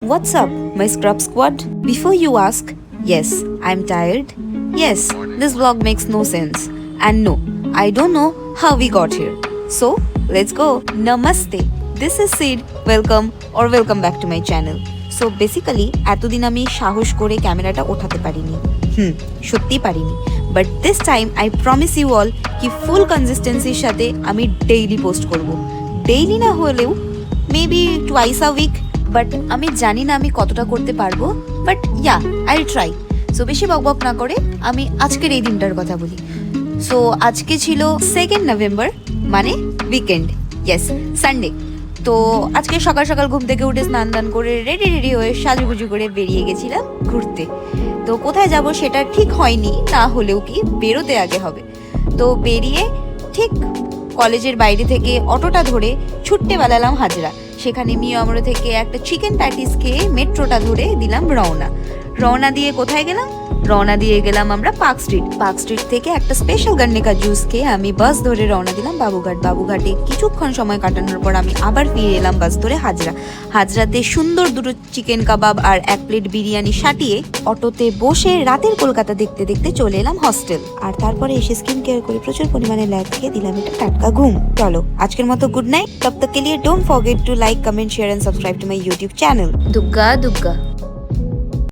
What's up, my scrub squad? Before you ask, yes, I'm tired. Yes, this vlog makes no sense. And no, I don't know how we got here. So, let's go. Namaste. This is Sid. Welcome back to my channel. So basically, এতদিন আমি সাহস করে ক্যামেরাটা ওঠাতে পারিনি। সত্যি পারিনি। But this time I promise you all কি ফুল কনসিস্টেন্সির সাথে আমি ডেইলি পোস্ট করব। ডেইলি না হলেও maybe twice a week. But আমি জানি না আমি কতটা করতে পারবো, but yeah I try. So বেশি বকবক না করে আমি আজকের এই দিনটার কথা বলি। সো আজকে ছিল 2nd নভেম্বর, মানে উইকেন্ড, ইয়েস সানডে। তো আজকে সকাল সকাল ঘুম থেকে উঠে স্নান দান করে রেডি হয়ে সাজুগুজু করে বেরিয়ে গেছিলাম ঘুরতে। তো কোথায় যাব সেটা ঠিক হয়নি, না হলেও কি বেরোতে আগে হবে। তো বেরিয়ে ঠিক কলেজের বাইরে থেকে অটোটা ধরে ছুটতে বেলালাম হাজরা। সেখানে মিয়ামরা থেকে একটা চিকেন প্যাটিস খেয়ে মেট্রোটা ধরে দিলাম রওনা দিয়ে কোথায় গেলাম? রওনা দিয়ে গেলাম আমরা পার্ক স্ট্রিট থেকে একটা স্পেশাল গান্নেকা জুস খেয়ে আমি বাস ধরে রওনা দিলাম বাবুঘাটে কিছুক্ষণ সময় কাটানোর পর আমি আবার ফিরে এলাম বাস ধরে হাজরাতে সুন্দর দুটো চিকেন কাবাব আর 1 প্লেট বিরিয়ানি সাটিয়ে অটোতে বসে রাতের কলকাতা দেখতে দেখতে চলে এলাম হস্টেল। আর তারপরে এসে স্কিন কেয়ার করে প্রচুর পরিমাণে ল্যাব খেয়ে দিলাম এটা টাটকা ঘুম। চলো আজকের মতো গুড নাইট। তব তক কে লিয়ে don't forget to like, comment, share and subscribe to my YouTube channel. Dugga.